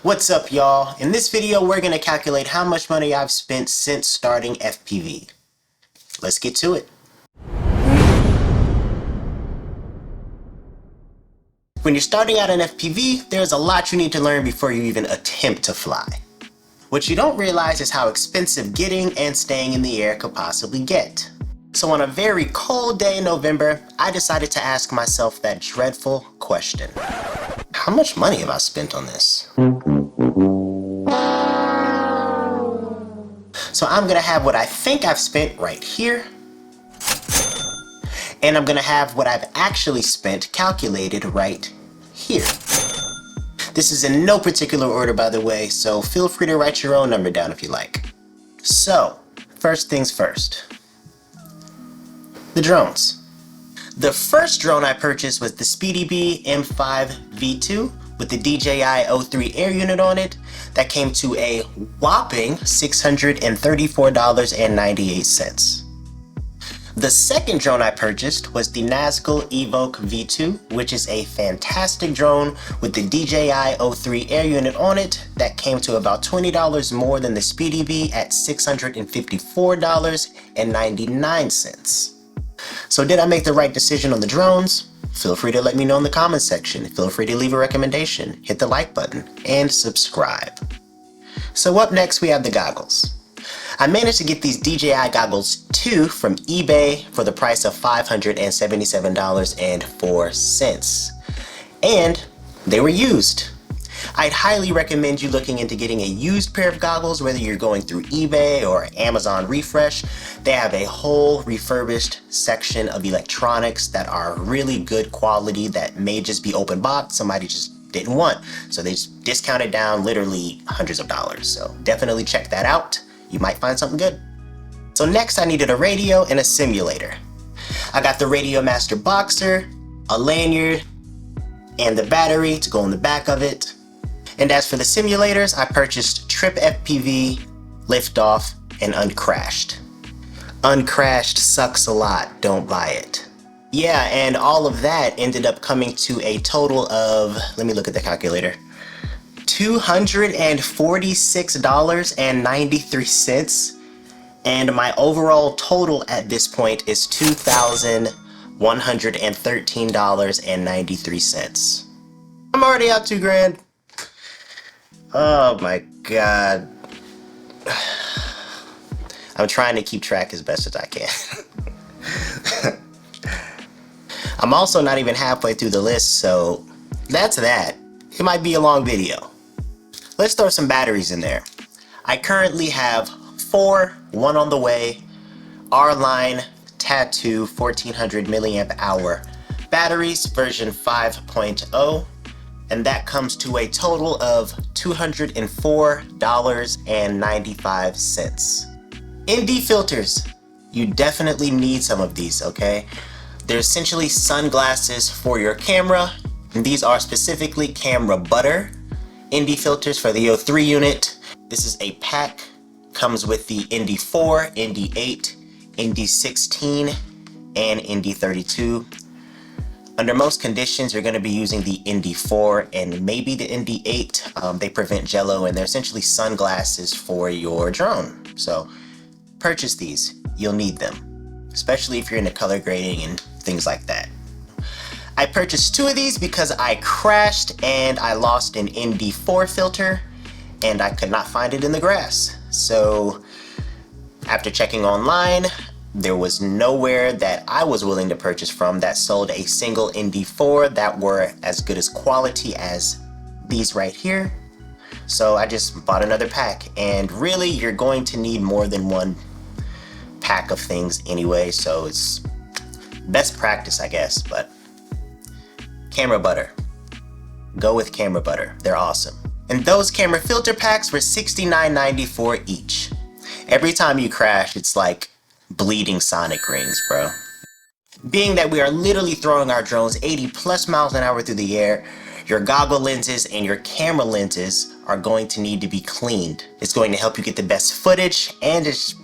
What's up, y'all? In this video, we're going to calculate how much money I've spent since starting FPV. Let's get to it. When you're starting out in FPV, there's a lot you need to learn before you even attempt to fly. What you don't realize is how expensive getting and staying in the air could possibly get. So on a very cold day in November, I decided to ask myself that dreadful question. How much money have I spent on this? So I'm gonna have what I think I've spent right here, and I'm gonna have what I've actually spent calculated right here. This is in no particular order, by the way, so feel free to write your own number down if you like. So, first things first. The drones. The first drone I purchased was the SpeedyBee M5 V2 with the DJI O3 air unit on it. That came to a whopping $634.98. The second drone I purchased was the Nazgul Evoke V2, which is a fantastic drone with the DJI O3 air unit on it. That came to about $20 more than the SpeedyBee at $654.99. So did I make the right decision on the drones? Feel free to let me know in the comments section. Feel free to leave a recommendation, hit the like button, and subscribe. So up next we have the goggles. I managed to get these DJI goggles 2 from eBay for the price of $577.04. And they were used. I'd highly recommend you looking into getting a used pair of goggles, whether you're going through eBay or Amazon Refresh. They have a whole refurbished section of electronics that are really good quality that may just be open box, somebody just didn't want. So they just discounted down literally hundreds of dollars. So definitely check that out. You might find something good. So next I needed a radio and a simulator. I got the Radio Master Boxer, a lanyard, and the battery to go in the back of it. And as for the simulators, I purchased Trip FPV, Liftoff, and Uncrashed. Uncrashed sucks a lot, don't buy it. Yeah, and all of that ended up coming to a total of, let me look at the calculator, $246.93. And my overall total at this point is $2,113.93. I'm already out $2,000. Oh my God. I'm trying to keep track as best as I can. I'm also not even halfway through the list, so that's that. It might be a long video. Let's throw some batteries in there. I currently have 4, 1 on the way, R-Line Tattoo 1400 milliamp hour batteries, version 5.0. And that comes to a total of $204.95. ND filters. You definitely need some of these, okay? They're essentially sunglasses for your camera. And these are specifically camera butter ND filters for the O3 unit. This is a pack. Comes with the ND4, ND8, ND16, and ND32. Under most conditions, you're going to be using the ND4 and maybe the ND8. They prevent jello, and they're essentially sunglasses for your drone. So purchase these. You'll need them, especially if you're into color grading and things like that. I purchased 2 of these because I crashed and I lost an ND4 filter and I could not find it in the grass. So after checking online, there was nowhere that I was willing to purchase from that sold a single ND4 that were as good as quality as these right here. So I just bought another pack, and really you're going to need more than one pack of things anyway, so it's best practice, I guess. But camera butter. Go with camera butter. They're awesome. And those camera filter packs were $69.94 each. Every time you crash, it's like bleeding sonic rings, bro. Being that we are literally throwing our drones 80 plus miles an hour through the air, your goggle lenses and your camera lenses are going to need to be cleaned. It's going to help you get the best footage, and it's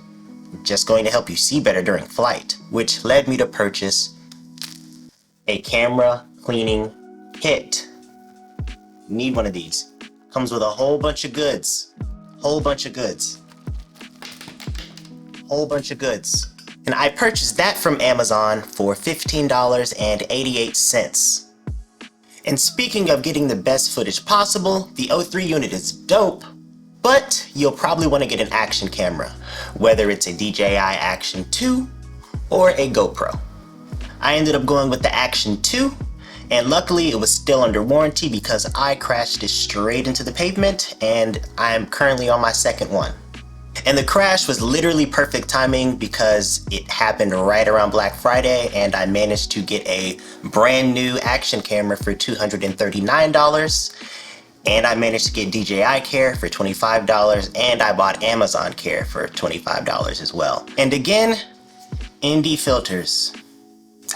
just going to help you see better during flight, which led me to purchase a camera cleaning kit. Need one of these. Comes with a whole bunch of goods. Whole bunch of goods. Whole bunch of goods. And I purchased that from Amazon for $15.88. And speaking of getting the best footage possible, the O3 unit is dope, but you'll probably want to get an action camera, whether it's a DJI Action 2 or a GoPro. I ended up going with the Action 2, and luckily it was still under warranty because I crashed it straight into the pavement, and I'm currently on my second one. And the crash was literally perfect timing because it happened right around Black Friday, and I managed to get a brand new action camera for $239, and I managed to get DJI Care for $25, and I bought Amazon Care for $25 as well. And again, ND filters.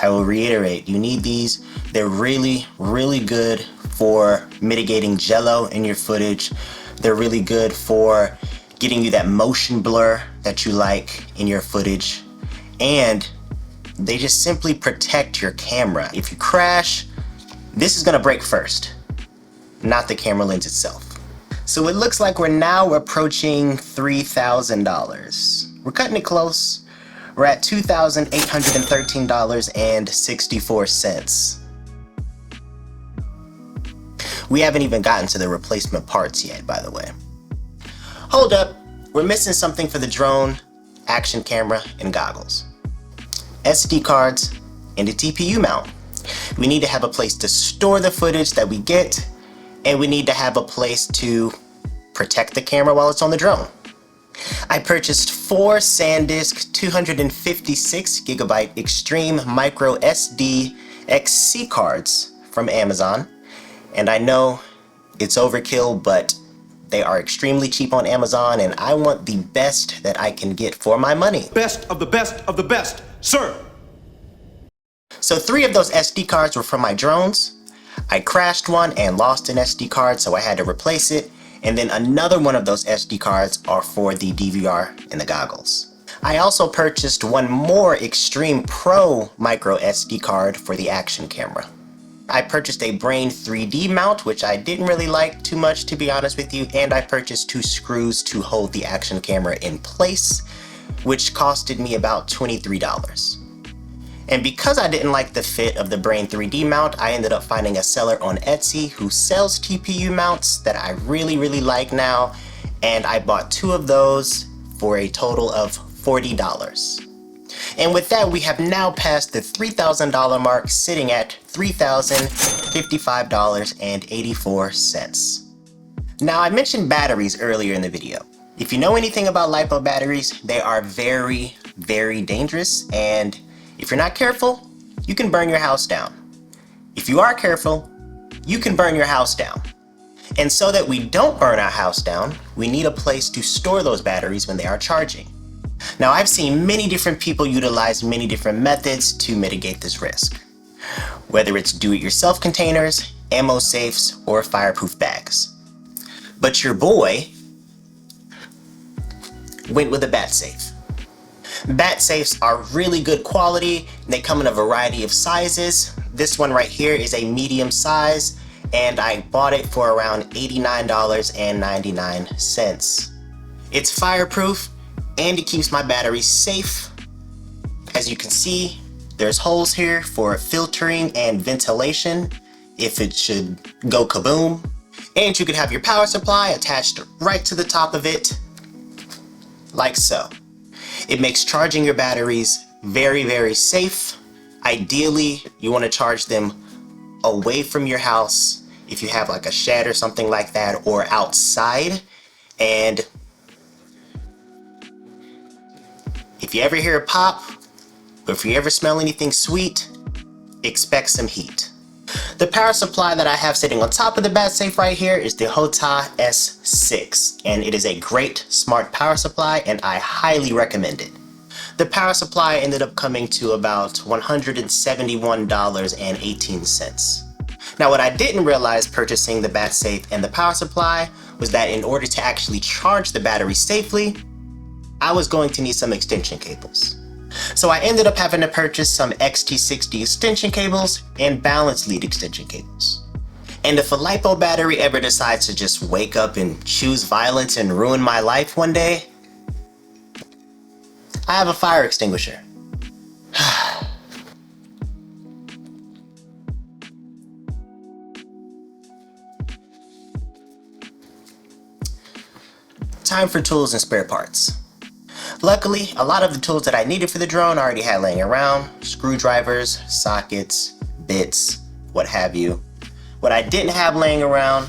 I will reiterate, you need these. They're really, really good for mitigating jello in your footage. They're really good for getting you that motion blur that you like in your footage. And they just simply protect your camera. If you crash, this is gonna break first, not the camera lens itself. So it looks like we're now approaching $3,000. We're cutting it close. We're at $2,813.64. We haven't even gotten to the replacement parts yet, by the way. Hold up, we're missing something for the drone, action camera, and goggles. SD cards and a TPU mount. We need to have a place to store the footage that we get, and we need to have a place to protect the camera while it's on the drone. I purchased 4 SanDisk 256GB Extreme Micro SD XC cards from Amazon, and I know it's overkill, but they are extremely cheap on Amazon, and I want the best that I can get for my money. Best of the best of the best, sir! So 3 of those SD cards were from my drones. I crashed one and lost an SD card, so I had to replace it. And then another one of those SD cards are for the DVR and the goggles. I also purchased one more Extreme Pro micro SD card for the action camera. I purchased a Brain 3D mount, which I didn't really like too much, to be honest with you, and I purchased 2 screws to hold the action camera in place, which costed me about $23. And because I didn't like the fit of the Brain 3D mount, I ended up finding a seller on Etsy who sells TPU mounts that I really, really like now, and I bought 2 of those for a total of $40. And with that, we have now passed the $3,000 mark, sitting at $3,055.84. Now, I mentioned batteries earlier in the video. If you know anything about LiPo batteries, they are very, very dangerous, and if you're not careful, you can burn your house down. If you are careful, you can burn your house down. And so that we don't burn our house down, we need a place to store those batteries when they are charging. Now, I've seen many different people utilize many different methods to mitigate this risk, whether it's do-it-yourself containers, ammo safes, or fireproof bags. But your boy went with a bat safe. Bat safes are really good quality. They come in a variety of sizes. This one right here is a medium size, and I bought it for around $89.99. It's fireproof, and it keeps my batteries safe. As you can see, there's holes here for filtering and ventilation if it should go kaboom. And you could have your power supply attached right to the top of it, like so. It makes charging your batteries very, very safe. Ideally, you want to charge them away from your house if you have like a shed or something like that, or outside. And if you ever hear a pop, or if you ever smell anything sweet, expect some heat. The power supply that I have sitting on top of the bat safe right here is the Hota S6, and it is a great smart power supply, and I highly recommend it. The power supply ended up coming to about $171.18. Now, what I didn't realize purchasing the bat safe and the power supply was that in order to actually charge the battery safely, I was going to need some extension cables. So I ended up having to purchase some XT60 extension cables and balance lead extension cables. And if a LiPo battery ever decides to just wake up and choose violence and ruin my life one day, I have a fire extinguisher. Time for tools and spare parts. Luckily, a lot of the tools that I needed for the drone I already had laying around: screwdrivers, sockets, bits, what have you. What I didn't have laying around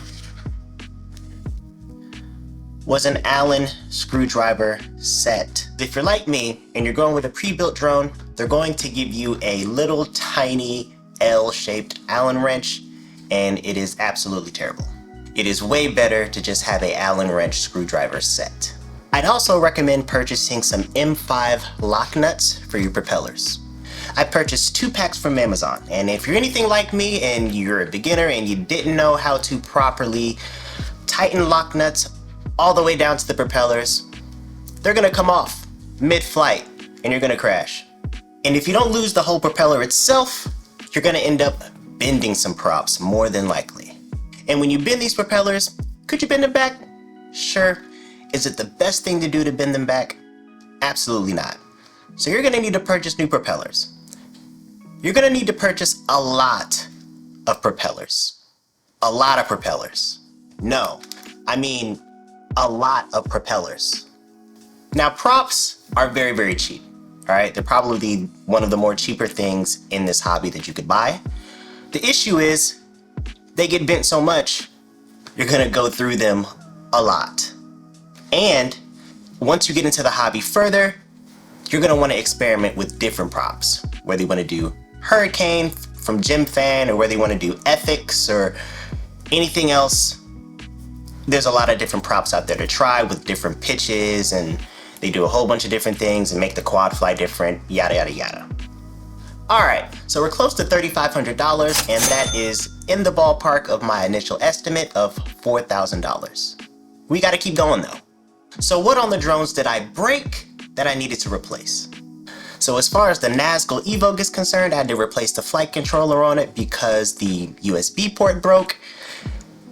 was an Allen screwdriver set. If you're like me and you're going with a pre-built drone, they're going to give you a little tiny L-shaped Allen wrench, and it is absolutely terrible. It is way better to just have a Allen wrench screwdriver set. I'd also recommend purchasing some M5 lock nuts for your propellers. I purchased 2 packs from Amazon, and if you're anything like me and you're a beginner and you didn't know how to properly tighten lock nuts all the way down to the propellers, they're gonna come off mid-flight and you're gonna crash. And if you don't lose the whole propeller itself, you're gonna end up bending some props, more than likely. And when you bend these propellers, could you bend them back? Sure. Is it the best thing to do to bend them back? Absolutely not. So you're gonna need to purchase new propellers. You're gonna need to purchase a lot of propellers. A lot of propellers. No, I mean a lot of propellers. Now, props are very, very cheap. All right, they're probably one of the more cheaper things in this hobby that you could buy. The issue is they get bent so much, you're gonna go through them a lot. And once you get into the hobby further, you're gonna wanna experiment with different props. Whether you wanna do Hurricane from Jim Fan, or whether you wanna do Ethics or anything else, there's a lot of different props out there to try with different pitches, and they do a whole bunch of different things and make the quad fly different, yada, yada, yada. All right, so we're close to $3,500, and that is in the ballpark of my initial estimate of $4,000. We gotta keep going though. So what on the drones did I break that I needed to replace? So as far as the Nazgul Evoke is concerned, I had to replace the flight controller on it because the USB port broke,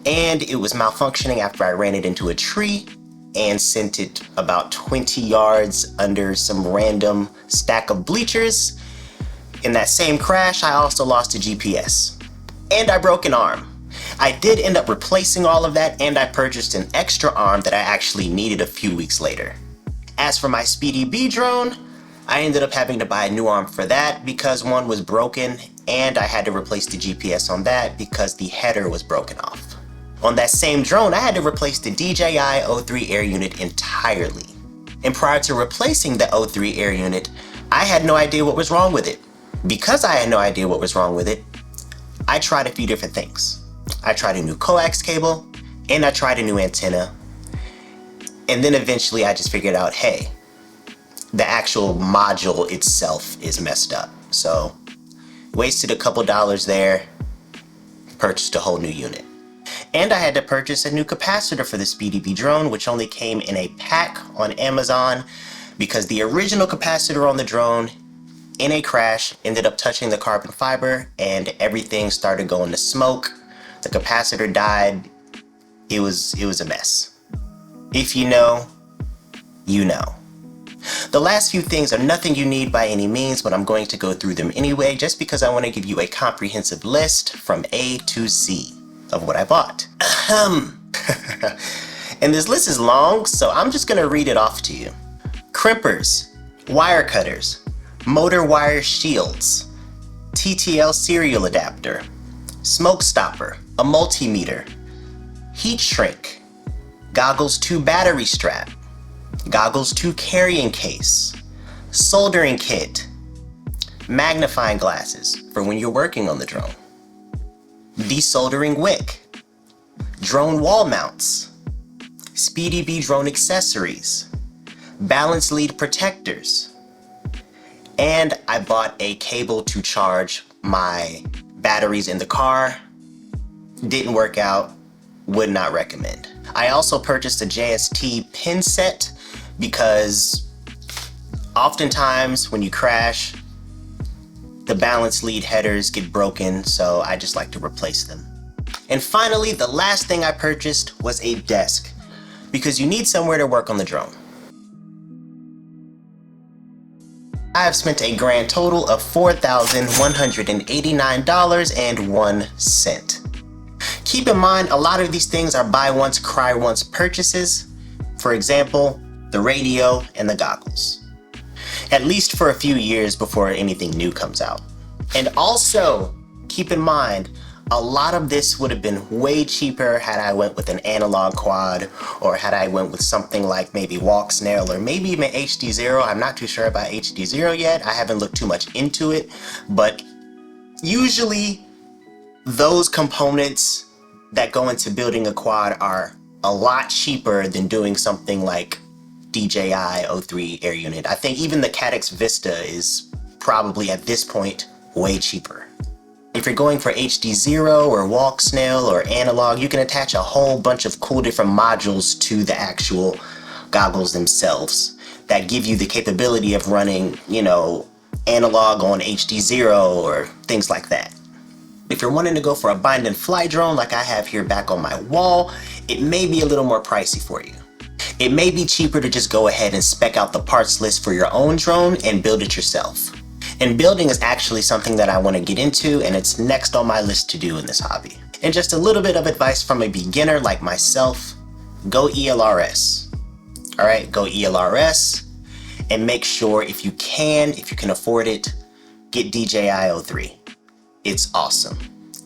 and it was malfunctioning after I ran it into a tree and sent it about 20 yards under some random stack of bleachers. In that same crash, I also lost a GPS. And I broke an arm. I did end up replacing all of that, and I purchased an extra arm that I actually needed a few weeks later. As for my Speedy B drone, I ended up having to buy a new arm for that because one was broken, and I had to replace the GPS on that because the header was broken off. On that same drone, I had to replace the DJI O3 air unit entirely. And prior to replacing the O3 air unit, I had no idea what was wrong with it. Because I had no idea what was wrong with it, I tried a few different things. I tried a new coax cable, and I tried a new antenna. And then eventually I just figured out, hey, the actual module itself is messed up. So, wasted a couple dollars there, purchased a whole new unit. And I had to purchase a new capacitor for the Speedy B drone, which only came in a pack on Amazon because the original capacitor on the drone, in a crash, ended up touching the carbon fiber and everything started going to smoke. The capacitor died. It was a mess. If you know, you know. The last few things are nothing you need by any means, but I'm going to go through them anyway, just because I want to give you a comprehensive list from A to Z of what I bought. And this list is long, so I'm just gonna read it off to you. Crimpers, wire cutters, motor wire shields, TTL serial adapter, smoke stopper, a multimeter, heat shrink, goggles 2 battery strap, goggles 2 carrying case, soldering kit, magnifying glasses for when you're working on the drone, desoldering wick, drone wall mounts, Speedy B drone accessories, balance lead protectors, and I bought a cable to charge my batteries in the car. Didn't work out, would not recommend. I also purchased a JST pin set because oftentimes when you crash, the balance lead headers get broken, so I just like to replace them. And finally, the last thing I purchased was a desk, because you need somewhere to work on the drone. I have spent a grand total of $4,189.01. Keep in mind, a lot of these things are buy once, cry once purchases. For example, the radio and the goggles. At least for a few years before anything new comes out. And also, keep in mind, a lot of this would have been way cheaper had I went with an analog quad, or had I went with something like maybe walk snail, or maybe even HD0. I'm not too sure about HD0 yet. I haven't looked too much into it, but usually those components that go into building a quad are a lot cheaper than doing something like DJI O3 air unit. I think even the Caddx Vista is probably at this point way cheaper. If you're going for HD0 or walk snail or analog, you can attach a whole bunch of cool different modules to the actual goggles themselves that give you the capability of running, analog on HD0 or things like that. If you're wanting to go for a bind and fly drone like I have here back on my wall, it may be a little more pricey for you. It may be cheaper to just go ahead and spec out the parts list for your own drone and build it yourself. And building is actually something that I want to get into, and it's next on my list to do in this hobby. And just a little bit of advice from a beginner like myself, go ELRS. All right, go ELRS, and make sure if you can afford it, get DJI O3. It's awesome.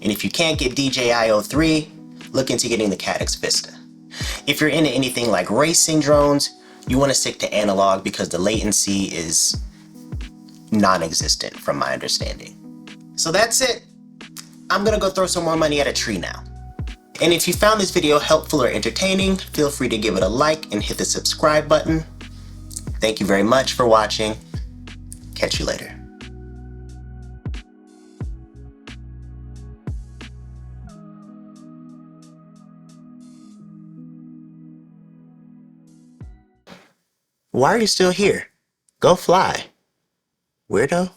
And if you can't get DJI O3, look into getting the Caddx Vista. If you're into anything like racing drones, you want to stick to analog because the latency is non-existent from my understanding. So that's it. I'm gonna go throw some more money at a tree now. And if you found this video helpful or entertaining, feel free to give it a like and hit the subscribe button. Thank you very much for watching. Catch you later. Why are you still here? Go fly, weirdo.